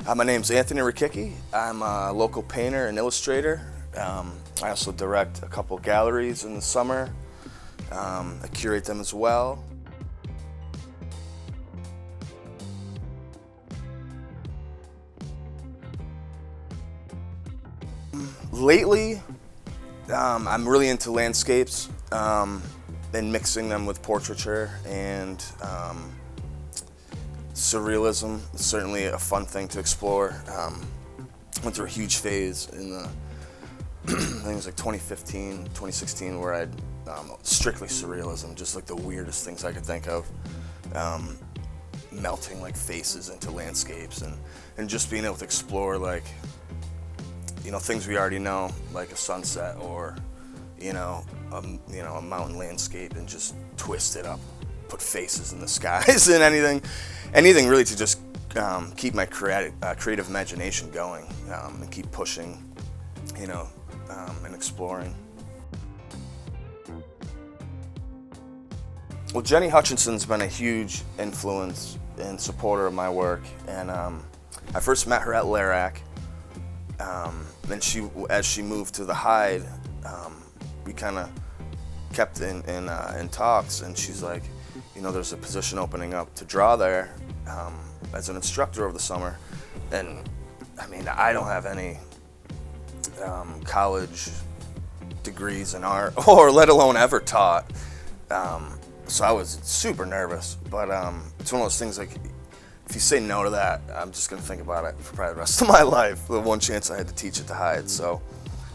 My name's Anthony Richichi. I'm a local painter and illustrator. I also direct a couple galleries in the summer. I curate them as well. Lately, I'm really into landscapes and mixing them with portraiture and surrealism. It's certainly a fun thing to explore. Went through a huge phase in the, I think it was like 2015, 2016, where I'd strictly surrealism, just like the weirdest things I could think of. Melting like faces into landscapes and just being able to explore like, things we already know, like a sunset or, a mountain landscape, and just twist it up, put faces in the skies and anything really to just keep my creative imagination going and keep pushing, and exploring. Well, Jenny Hutchinson's been a huge influence and supporter of my work, and I first met her at Adirondack. Then as she moved to the Hyde, we kind of kept in talks, and she's like, there's a position opening up to draw there as an instructor over the summer. And I mean, I don't have any college degrees in art, or let alone ever taught. So I was super nervous, but it's one of those things like, if you say no to that, I'm just gonna think about it for probably the rest of my life. The one chance I had to teach at the Hyde. So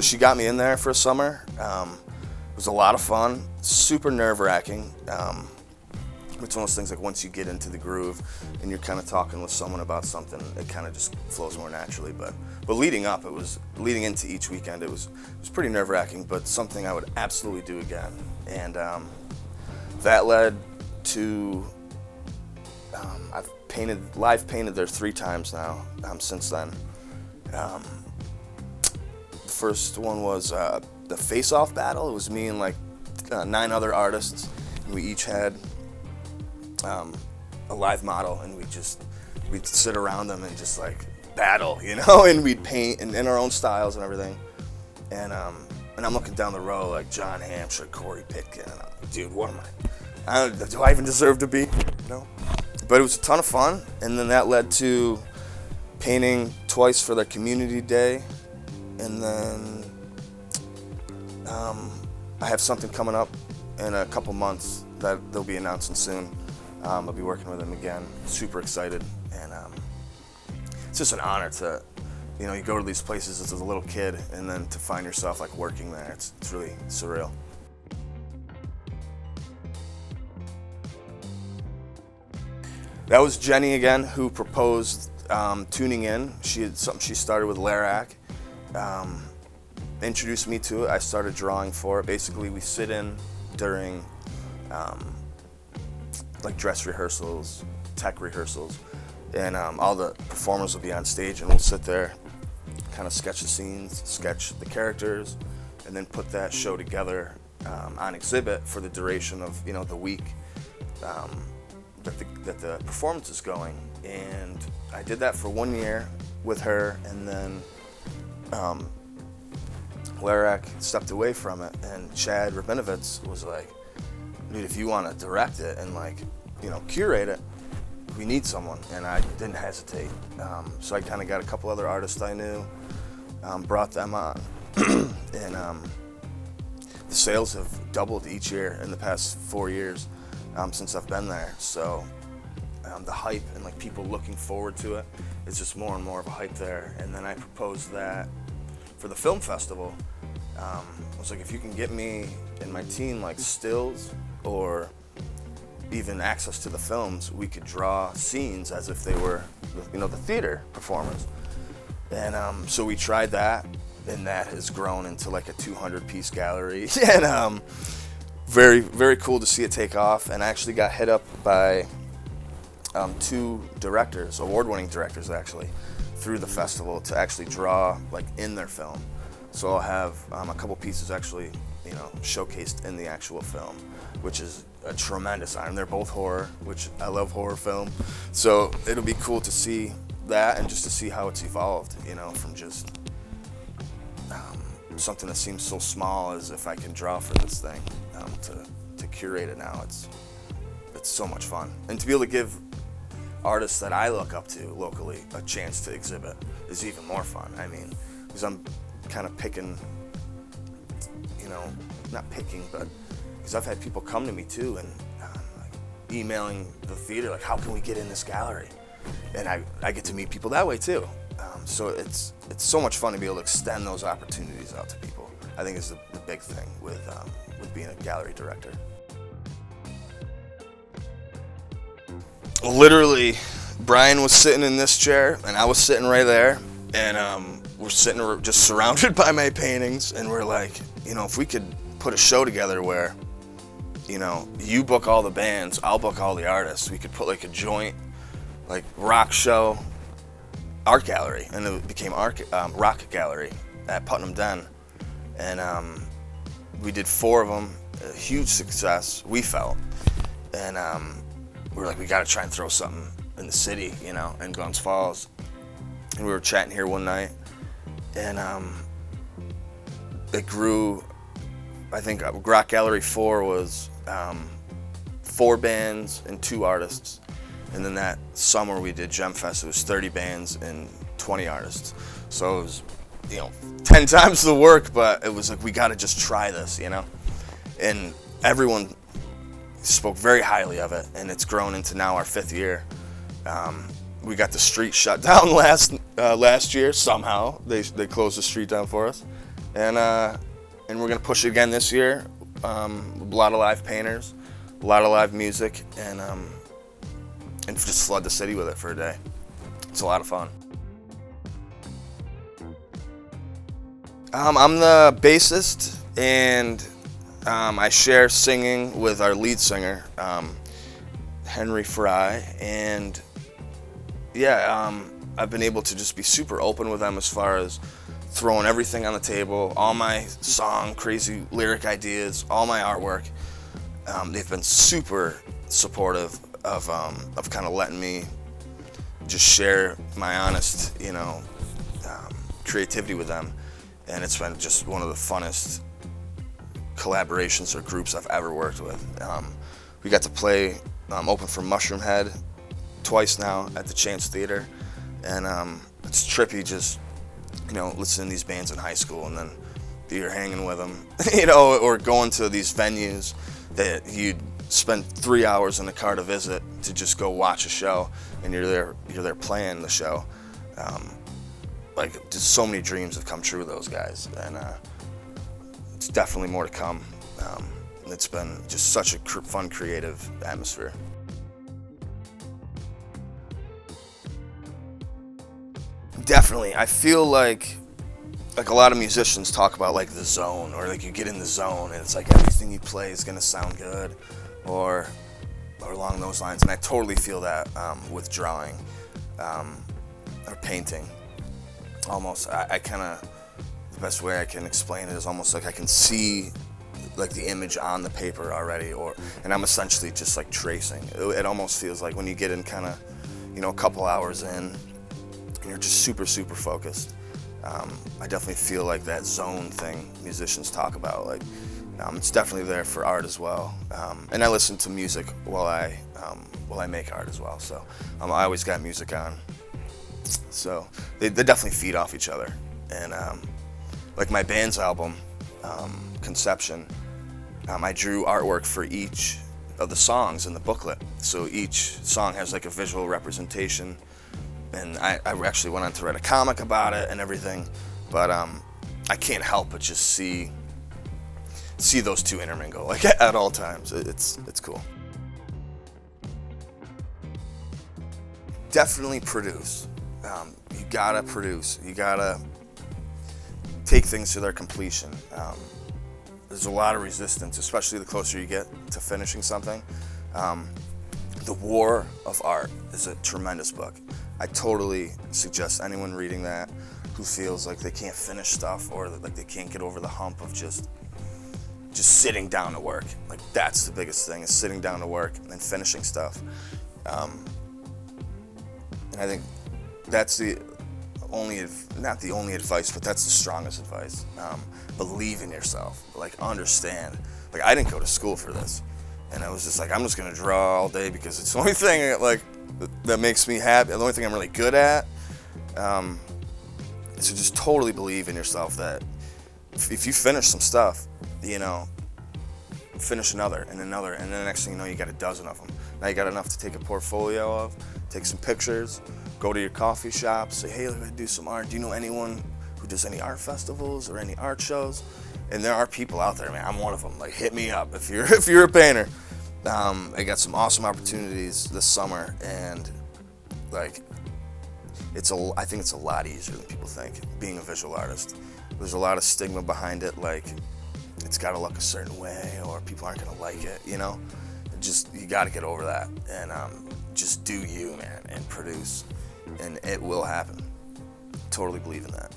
she got me in there for a summer. It was a lot of fun, super nerve-wracking. It's one of those things like once you get into the groove and you're kind of talking with someone about something, it kind of just flows more naturally. But leading into each weekend, it was pretty nerve-wracking, but something I would absolutely do again. And that led to I've live painted there 3 times now since then. The first one was the face-off battle. It was me and like 9 other artists, and we each had a live model, and we'd sit around them and just like battle, and we'd paint in our own styles and everything. And I'm looking down the row like John Hampshire, Corey Pitkin, and I'm like, dude, what am I? Do I even deserve to be? But it was a ton of fun, and then that led to painting twice for their community day, and then I have something coming up in a couple months that they'll be announcing soon. I'll be working with them again. Super excited, and it's just an honor to, you go to these places as a little kid, and then to find yourself like working there. It's really surreal. That was Jenny again who proposed tuning in. She had something she started with Adirondack, introduced me to it. I started drawing for it. Basically, we sit in during like dress rehearsals, tech rehearsals, and all the performers will be on stage, and we'll sit there, kind of sketch the scenes, sketch the characters, and then put that show together on exhibit for the duration of the week. That the performance is going, and I did that for 1 year with her, and then Adirondack stepped away from it, and Chad Rabinovitz was like, dude, if you want to direct it and curate it, we need someone, and I didn't hesitate. So I kind of got a couple other artists I knew, brought them on, and the sales have doubled each year in the past 4 years. Since I've been there, so the hype and like people looking forward to it is just more and more of a hype there. And then I proposed that for the film festival. I was like, if you can get me and my team like stills or even access to the films, we could draw scenes as if they were, the theater performers. And so we tried that, and that has grown into like a 200-piece gallery. And very, very cool to see it take off, and I actually got hit up by 2 directors, award-winning directors actually, through the festival to actually draw like in their film. So I'll have a couple pieces actually, showcased in the actual film, which is a tremendous honor. They're both horror, which I love horror film. So it'll be cool to see that and just to see how it's evolved, you know, from just something that seems so small as if I can draw for this thing to curate it now. It's so much fun. And to be able to give artists that I look up to locally a chance to exhibit is even more fun. I mean, because I'm kind of picking, you know, not picking, but because I've had people come to me too and like emailing the theater, like, how can we get in this gallery? And I get to meet people that way too. So it's so much fun to be able to extend those opportunities out to people. I think is the big thing with being a gallery director. Literally, Brian was sitting in this chair and I was sitting right there, and we're sitting just surrounded by my paintings, and we're like, you know, if we could put a show together where, you know, you book all the bands, I'll book all the artists. We could put like a joint, like rock show, art gallery, and it became rock gallery at Putnam Den, and we did 4 of them, a huge success, we felt, and we were like, we got to try and throw something in the city, you know, in Glens Falls. And we were chatting here one night, and it grew. I think Rock Gallery 4 was 4 bands and 2 artists. And then that summer we did Gem Fest, it was 30 bands and 20 artists. So it was, you know, 10 times the work, but it was like, we got to just try this, you know? And everyone spoke very highly of it, and it's grown into now our 5th year. We got the street shut down last year somehow. They closed the street down for us, and we're gonna push it again this year. A lot of live painters, a lot of live music, and just flood the city with it for a day. It's a lot of fun. I'm the bassist, and I share singing with our lead singer, Henry Fry, and yeah, I've been able to just be super open with them as far as throwing everything on the table, all my song, crazy lyric ideas, all my artwork. They've been super supportive of kind of letting me just share my honest, you know, creativity with them, and it's been just one of the funnest collaborations or groups I've ever worked with. We got to play open for Mushroomhead twice now at the Chance Theater, and it's trippy just, you know, listening to these bands in high school and then you're hanging with them, you know, or going to these venues that you'd spend 3 hours in the car to visit to just go watch a show, and you're there playing the show. Like, just so many dreams have come true with those guys, and it's definitely more to come. It's been just such a fun, creative atmosphere. Definitely, I feel like a lot of musicians talk about like the zone, or like you get in the zone and it's like everything you play is gonna sound good, or along those lines. And I totally feel that with drawing or painting. Almost, I kind of, the best way I can explain it is almost like I can see like the image on the paper already, and I'm essentially just like tracing. It almost feels like when you get in kind of, you know, a couple hours in, and you're just super focused. I definitely feel like that zone thing musicians talk about. Like, it's definitely there for art as well. And I listen to music while I make art as well. So I always got music on. So they definitely feed off each other. And like my band's album, Conception, I drew artwork for each of the songs in the booklet. So each song has like a visual representation. And I actually went on to write a comic about it and everything, but I can't help but just see those two intermingle like at all times. It's cool. Definitely produce. You gotta produce. You gotta take things to their completion. There's a lot of resistance, especially the closer you get to finishing something. The War of Art is a tremendous book. I totally suggest anyone reading that who feels like they can't finish stuff, or that like they can't get over the hump of just sitting down to work. Like, that's the biggest thing, is sitting down to work and finishing stuff. And I think that's the not the only advice, but that's the strongest advice. Believe in yourself. Like, understand. Like, I didn't go to school for this, and I was just like, I'm just gonna draw all day because it's the only thing like that makes me happy. The only thing I'm really good at. So just totally believe in yourself that if you finish some stuff, you know, finish another and another, and then the next thing you know, you got a dozen of them. Now you got enough to take a portfolio of, take some pictures, go to your coffee shop, say, hey, let me do some art. Do you know anyone who does any art festivals or any art shows? And there are people out there, man. I'm one of them. Like, hit me up if you're a painter. I got some awesome opportunities this summer, and like, I think it's a lot easier than people think, being a visual artist. There's a lot of stigma behind it, like it's gotta look a certain way or people aren't gonna like it, you know? You gotta get over that and just do you, man, and produce, and it will happen. Totally believe in that.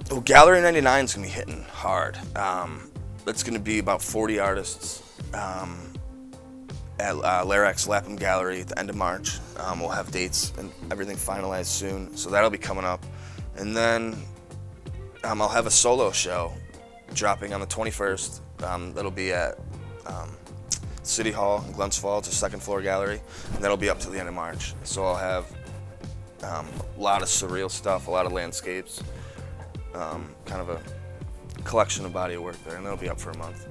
Well, Gallery 99 is gonna be hitting hard. It's gonna be about 40 artists. At Larex Lapham Gallery at the end of March. We'll have dates and everything finalized soon, so that'll be coming up. And then I'll have a solo show dropping on the 21st. That'll be at City Hall in Glens Falls, a second floor gallery, and that'll be up to the end of March. So I'll have a lot of surreal stuff, a lot of landscapes, kind of a collection of body of work there, and that'll be up for a month.